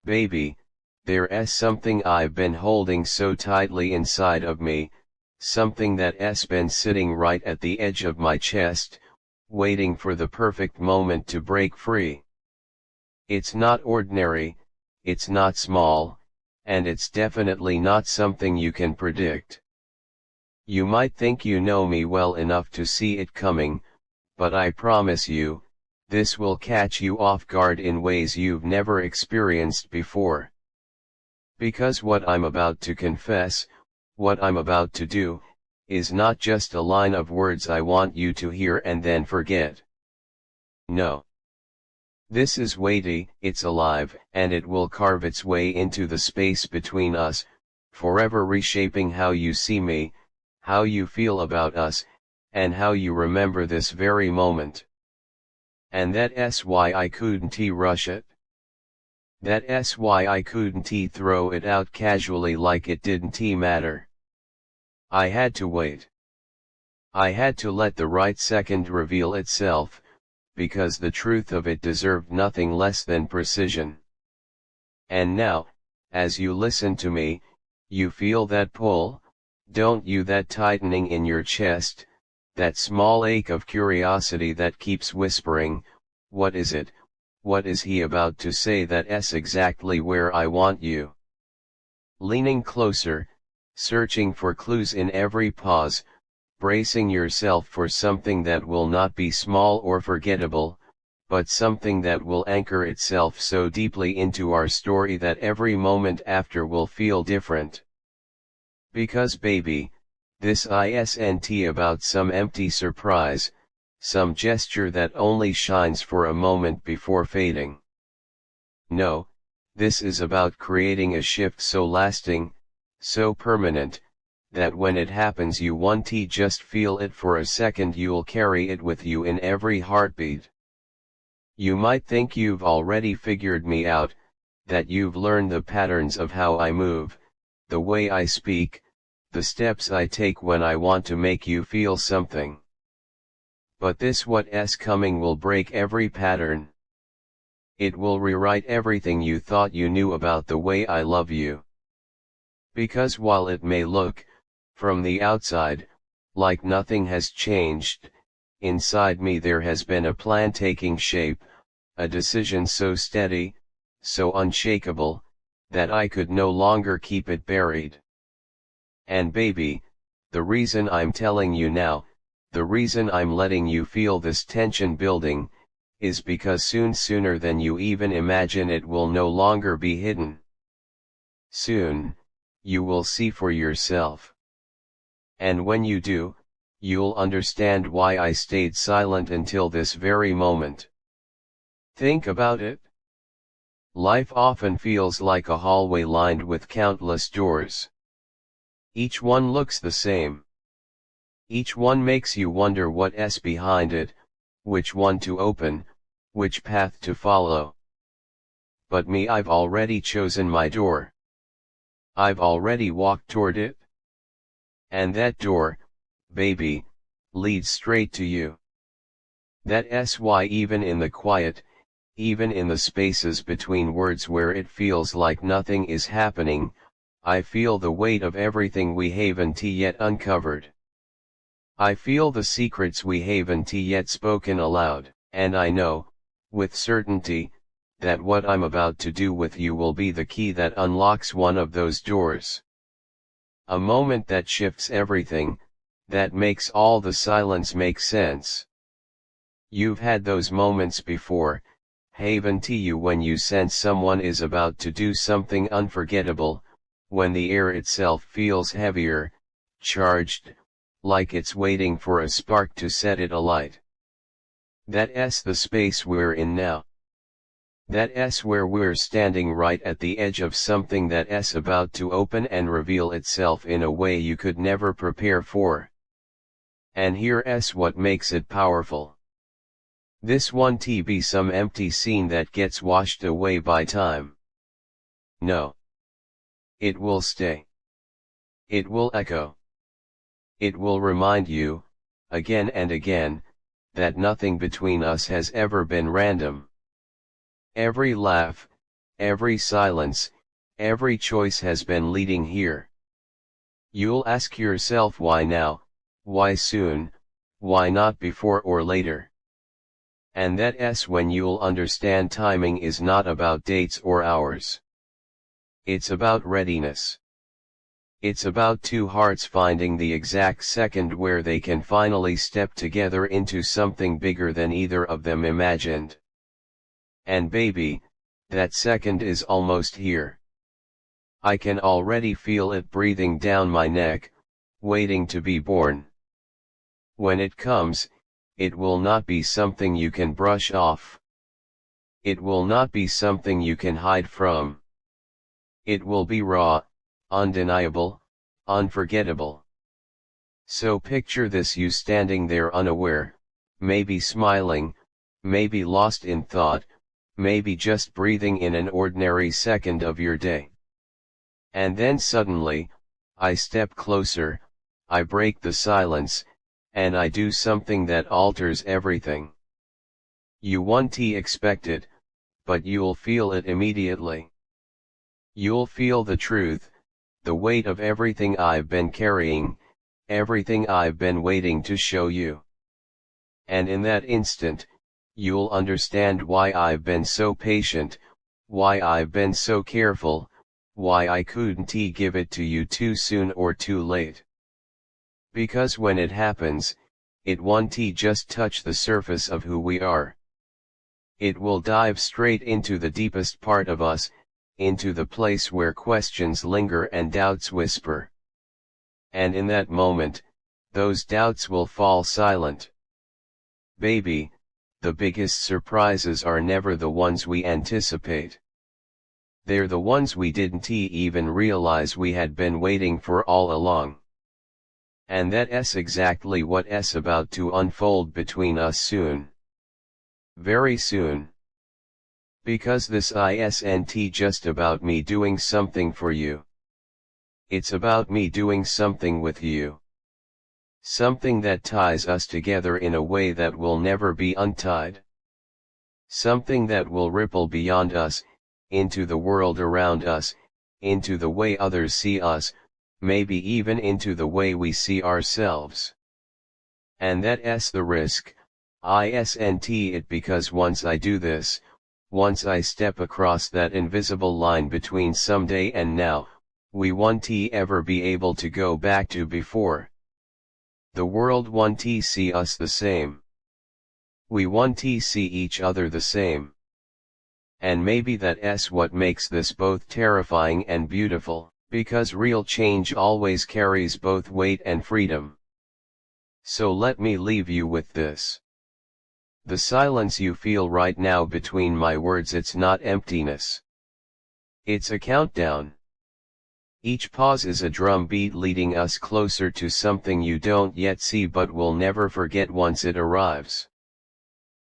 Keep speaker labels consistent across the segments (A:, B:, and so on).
A: Baby, there's something I've been holding so tightly inside of me, something that's been sitting right at the edge of my chest, waiting for the perfect moment to break free. It's not ordinary, it's not small, and it's definitely not something you can predict. You might think you know me well enough to see it coming, but I promise you, this will catch you off guard in ways you've never experienced before. Because what I'm about to confess, what I'm about to do, is not just a line of words I want you to hear and then forget. No. This is weighty, it's alive, and it will carve its way into the space between us, forever reshaping how you see me, how you feel about us, and how you remember this very moment. And that's why I couldn't rush it. That's why I couldn't throw it out casually like it didn't matter. I had to wait. I had to let the right second reveal itself, because the truth of it deserved nothing less than precision. And now, as you listen to me, you feel that pull, don't you? That tightening in your chest, that small ache of curiosity that keeps whispering, what is it, what is he about to say? That's exactly where I want you. Leaning closer, searching for clues in every pause, bracing yourself for something that will not be small or forgettable, but something that will anchor itself so deeply into our story that every moment after will feel different. Because baby, this isn't about some empty surprise, some gesture that only shines for a moment before fading. No, this is about creating a shift so lasting, so permanent, that when it happens you won't just feel it for a second, you'll carry it with you in every heartbeat. You might think you've already figured me out, that you've learned the patterns of how I move, the way I speak, the steps I take when I want to make you feel something. But this what's coming will break every pattern. It will rewrite everything you thought you knew about the way I love you. Because while it may look, from the outside, like nothing has changed, inside me there has been a plan taking shape, a decision so steady, so unshakable, that I could no longer keep it buried. And baby, the reason I'm telling you now, the reason I'm letting you feel this tension building, is because sooner than you even imagine it will no longer be hidden. Soon, you will see for yourself. And when you do, you'll understand why I stayed silent until this very moment. Think about it. Life often feels like a hallway lined with countless doors. Each one looks the same. Each one makes you wonder what's behind it, which one to open, which path to follow. But me, I've already chosen my door. I've already walked toward it. And that door, baby, leads straight to you. That's why even in the quiet, even in the spaces between words where it feels like nothing is happening, I feel the weight of everything we haven't yet uncovered. I feel the secrets we haven't yet spoken aloud, and I know, with certainty, that what I'm about to do with you will be the key that unlocks one of those doors. A moment that shifts everything, that makes all the silence make sense. You've had those moments before, haven't you, when you sense someone is about to do something unforgettable, when the air itself feels heavier, charged, like it's waiting for a spark to set it alight. That's the space we're in now. That's where we're standing, right at the edge of something that's about to open and reveal itself in a way you could never prepare for. And here's what makes it powerful. This won't be some empty scene that gets washed away by time. No. It will stay. It will echo. It will remind you, again and again, that nothing between us has ever been random. Every laugh, every silence, every choice has been leading here. You'll ask yourself why now, why soon, why not before or later? And that's when you'll understand timing is not about dates or hours. It's about readiness. It's about two hearts finding the exact second where they can finally step together into something bigger than either of them imagined. And baby, that second is almost here. I can already feel it breathing down my neck, waiting to be born. When it comes, it will not be something you can brush off. It will not be something you can hide from. It will be raw, undeniable, unforgettable. So picture this: you standing there unaware, maybe smiling, maybe lost in thought, maybe just breathing in an ordinary second of your day. And then suddenly, I step closer, I break the silence, and I do something that alters everything. You won't expect it, but you'll feel it immediately. You'll feel the truth, the weight of everything I've been carrying, everything I've been waiting to show you. And in that instant, you'll understand why I've been so patient, why I've been so careful, why I couldn't give it to you too soon or too late. Because when it happens, it won't just touch the surface of who we are. It will dive straight into the deepest part of us, into the place where questions linger and doubts whisper. And in that moment, those doubts will fall silent. Baby, the biggest surprises are never the ones we anticipate. They're the ones we didn't even realize we had been waiting for all along. And that's exactly what's about to unfold between us soon. Very soon. Because this isn't just about me doing something for you. It's about me doing something with you. Something that ties us together in a way that will never be untied. Something that will ripple beyond us, into the world around us, into the way others see us, maybe even into the way we see ourselves. And that's the risk, isn't it? Because once I do this, once I step across that invisible line between someday and now, we won't ever be able to go back to before. The world won't see us the same. We won't see each other the same. And maybe that's what makes this both terrifying and beautiful, because real change always carries both weight and freedom. So let me leave you with this. The silence you feel right now between my words, it's not emptiness. It's a countdown. Each pause is a drum beat leading us closer to something you don't yet see but will never forget once it arrives.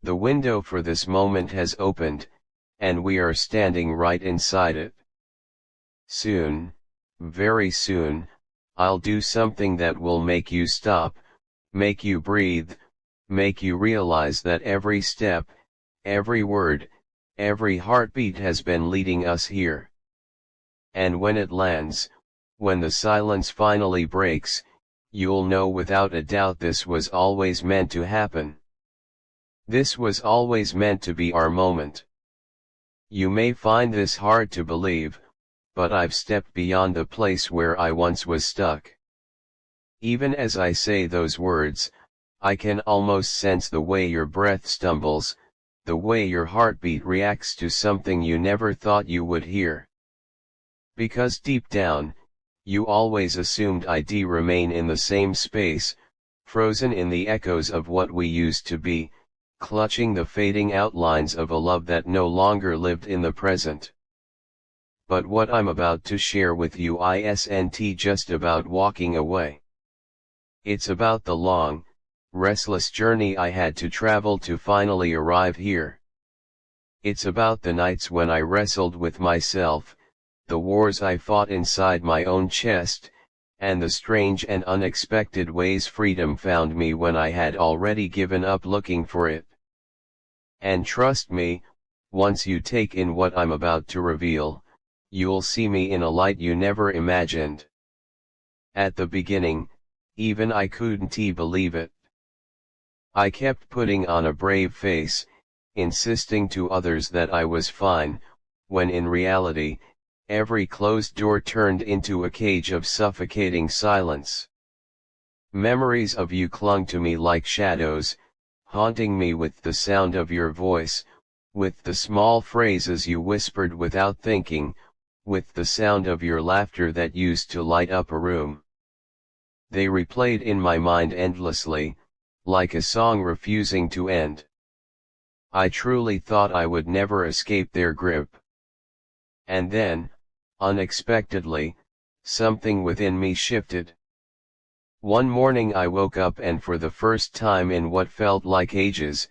A: The window for this moment has opened, and we are standing right inside it. Soon, very soon, I'll do something that will make you stop, make you breathe, make you realize that every step, every word, every heartbeat has been leading us here. And when it lands, when the silence finally breaks, you'll know without a doubt this was always meant to happen. This was always meant to be our moment. You may find this hard to believe, but I've stepped beyond the place where I once was stuck. Even as I say those words, I can almost sense the way your breath stumbles, the way your heartbeat reacts to something you never thought you would hear. Because deep down, you always assumed I'd remain in the same space, frozen in the echoes of what we used to be, clutching the fading outlines of a love that no longer lived in the present. But what I'm about to share with you isn't just about walking away. It's about the long, restless journey I had to travel to finally arrive here. It's about the nights when I wrestled with myself, the wars I fought inside my own chest, and the strange and unexpected ways freedom found me when I had already given up looking for it. And trust me, once you take in what I'm about to reveal, you'll see me in a light you never imagined. At the beginning, even I couldn't believe it. I kept putting on a brave face, insisting to others that I was fine, when in reality, every closed door turned into a cage of suffocating silence. Memories of you clung to me like shadows, haunting me with the sound of your voice, with the small phrases you whispered without thinking, with the sound of your laughter that used to light up a room. They replayed in my mind endlessly, like a song refusing to end. I truly thought I would never escape their grip. And then, unexpectedly, something within me shifted. One morning I woke up and for the first time in what felt like ages,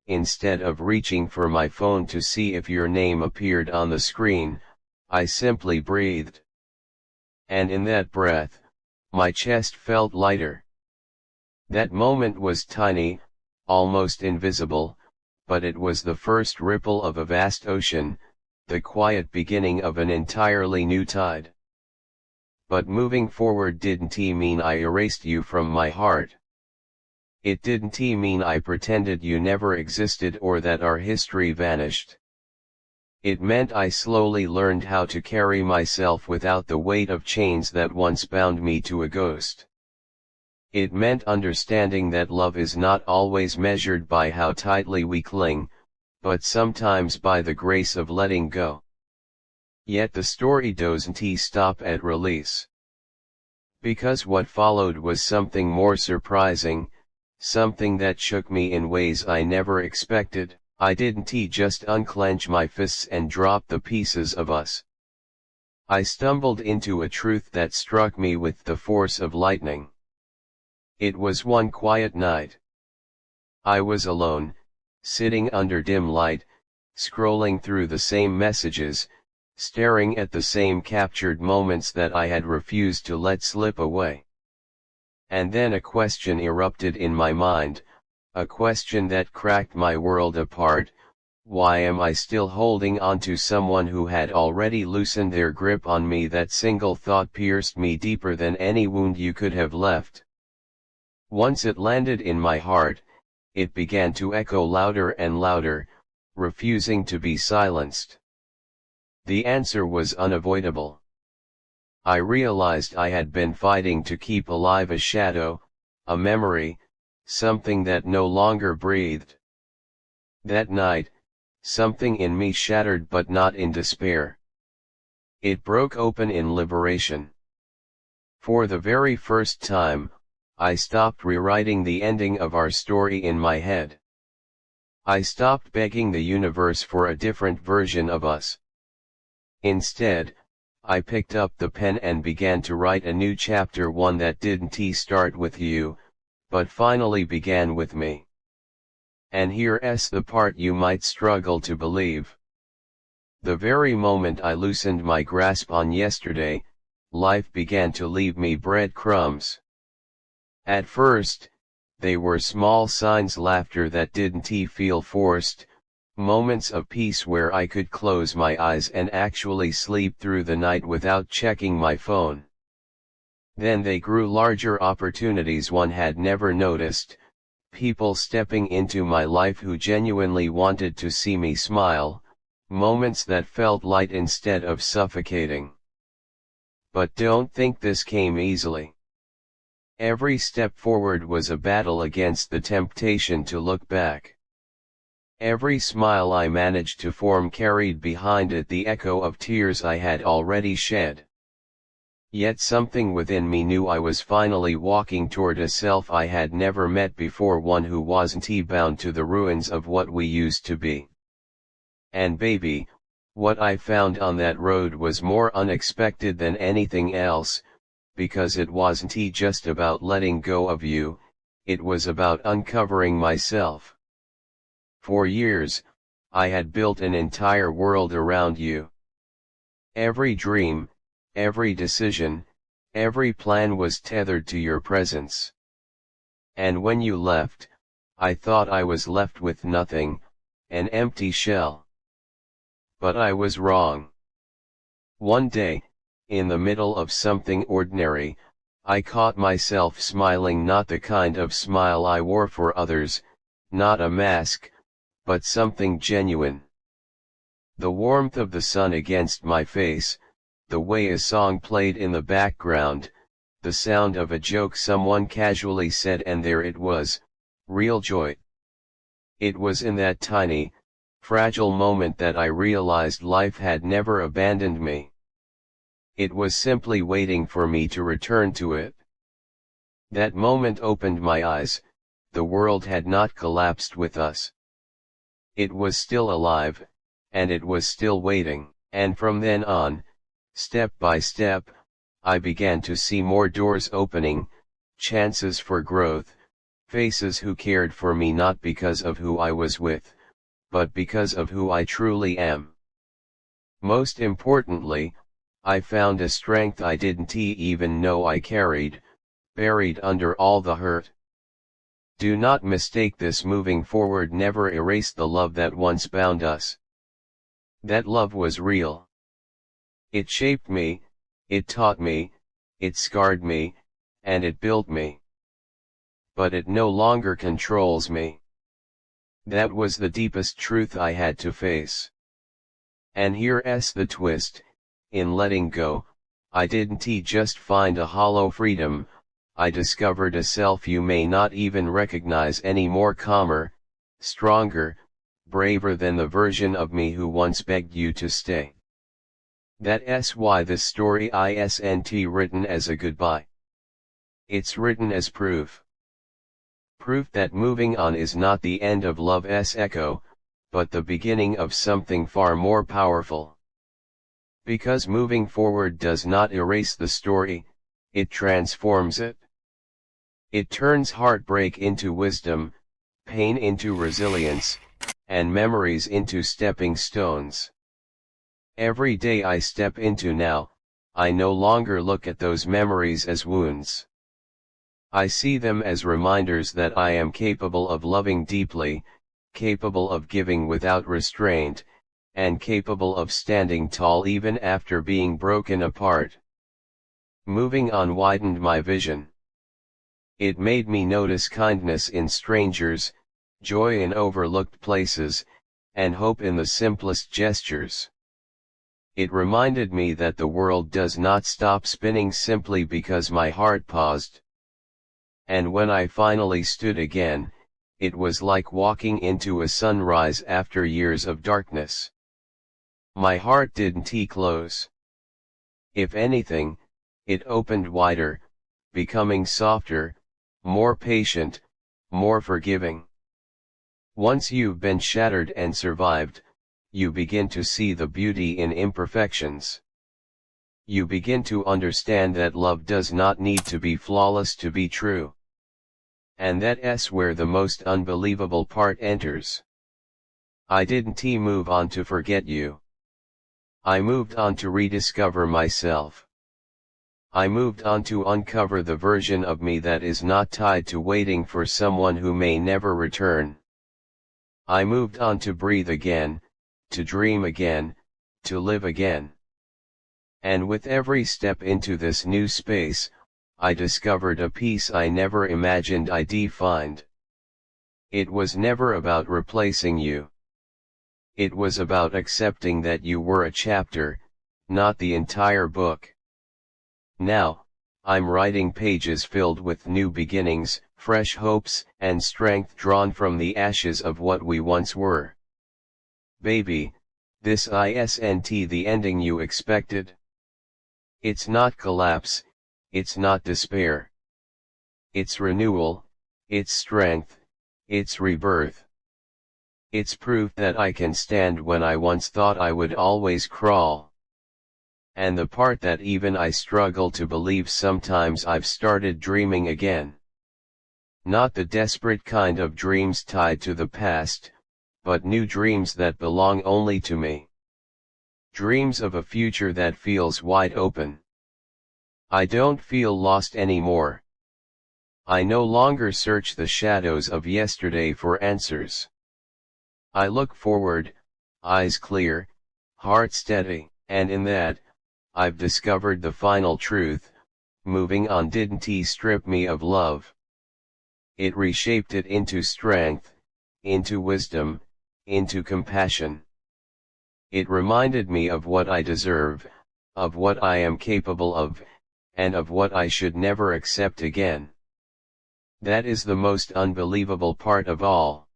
A: instead of reaching for my phone to see if your name appeared on the screen, I simply breathed. And in that breath, my chest felt lighter. That moment was tiny, almost invisible, but it was the first ripple of a vast ocean, the quiet beginning of an entirely new tide. But moving forward didn't mean I erased you from my heart. It didn't mean I pretended you never existed or that our history vanished. It meant I slowly learned how to carry myself without the weight of chains that once bound me to a ghost. It meant understanding that love is not always measured by how tightly we cling, but sometimes by the grace of letting go. Yet the story doesn't stop at release. Because what followed was something more surprising, something that shook me in ways I never expected. I didn't just unclench my fists and drop the pieces of us. I stumbled into a truth that struck me with the force of lightning. It was one quiet night. I was alone, sitting under dim light, scrolling through the same messages, staring at the same captured moments that I had refused to let slip away. And then a question erupted in my mind, a question that cracked my world apart: why am I still holding on to someone who had already loosened their grip on me? That single thought pierced me deeper than any wound you could have left. Once it landed in my heart, it began to echo louder and louder, refusing to be silenced. The answer was unavoidable. I realized I had been fighting to keep alive a shadow, a memory, something that no longer breathed. That night, something in me shattered, but not in despair. It broke open in liberation. For the very first time, I stopped rewriting the ending of our story in my head. I stopped begging the universe for a different version of us. Instead, I picked up the pen and began to write a new chapter, one that didn't start with you, but finally began with me. And here's the part you might struggle to believe. The very moment I loosened my grasp on yesterday, life began to leave me breadcrumbs. At first, they were small signs: laughter that didn't feel forced, moments of peace where I could close my eyes and actually sleep through the night without checking my phone. Then they grew larger: opportunities one had never noticed, people stepping into my life who genuinely wanted to see me smile, moments that felt light instead of suffocating. But don't think this came easily. Every step forward was a battle against the temptation to look back. Every smile I managed to form carried behind it the echo of tears I had already shed. Yet something within me knew I was finally walking toward a self I had never met before, one who wasn't bound to the ruins of what we used to be. And baby, what I found on that road was more unexpected than anything else, because it wasn't just about letting go of you, it was about uncovering myself. For years, I had built an entire world around you. Every dream, every decision, every plan was tethered to your presence. And when you left, I thought I was left with nothing, an empty shell. But I was wrong. One day, in the middle of something ordinary, I caught myself smiling, not the kind of smile I wore for others, not a mask, but something genuine. The warmth of the sun against my face, the way a song played in the background, the sound of a joke someone casually said, and there it was, real joy. It was in that tiny, fragile moment that I realized life had never abandoned me. It was simply waiting for me to return to it. That moment opened my eyes. The world had not collapsed with us. It was still alive, and it was still waiting. And from then on, step by step, I began to see more doors opening, chances for growth, faces who cared for me not because of who I was with, but because of who I truly am. Most importantly, I found a strength I didn't even know I carried, buried under all the hurt. Do not mistake this. Moving forward never erased the love that once bound us. That love was real. It shaped me, it taught me, it scarred me, and it built me. But it no longer controls me. That was the deepest truth I had to face. And here's the twist. In letting go, I didn't just find a hollow freedom, I discovered a self you may not even recognize anymore, calmer, stronger, braver than the version of me who once begged you to stay. That's why this story isn't written as a goodbye. It's written as proof. Proof that moving on is not the end of love's echo, but the beginning of something far more powerful. Because moving forward does not erase the story, it transforms it. It turns heartbreak into wisdom, pain into resilience, and memories into stepping stones. Every day I step into now, I no longer look at those memories as wounds. I see them as reminders that I am capable of loving deeply, capable of giving without restraint, and capable of standing tall even after being broken apart. Moving on widened my vision. It made me notice kindness in strangers, joy in overlooked places, and hope in the simplest gestures. It reminded me that the world does not stop spinning simply because my heart paused. And when I finally stood again, it was like walking into a sunrise after years of darkness. My heart didn't close. If anything, it opened wider, becoming softer, more patient, more forgiving. Once you've been shattered and survived, you begin to see the beauty in imperfections. You begin to understand that love does not need to be flawless to be true. And that's where the most unbelievable part enters. I didn't move on to forget you. I moved on to rediscover myself. I moved on to uncover the version of me that is not tied to waiting for someone who may never return. I moved on to breathe again, to dream again, to live again. And with every step into this new space, I discovered a peace I never imagined I'd find. It was never about replacing you. It was about accepting that you were a chapter, not the entire book. Now, I'm writing pages filled with new beginnings, fresh hopes, and strength drawn from the ashes of what we once were. Baby, this isn't the ending you expected. It's not collapse, it's not despair. It's renewal, it's strength, it's rebirth. It's proof that I can stand when I once thought I would always crawl. And the part that even I struggle to believe sometimes, I've started dreaming again. Not the desperate kind of dreams tied to the past, but new dreams that belong only to me. Dreams of a future that feels wide open. I don't feel lost anymore. I no longer search the shadows of yesterday for answers. I look forward, eyes clear, heart steady. And in that, I've discovered the final truth: moving on didn't strip me of love. It reshaped it into strength, into wisdom, into compassion. It reminded me of what I deserve, of what I am capable of, and of what I should never accept again. That is the most unbelievable part of all.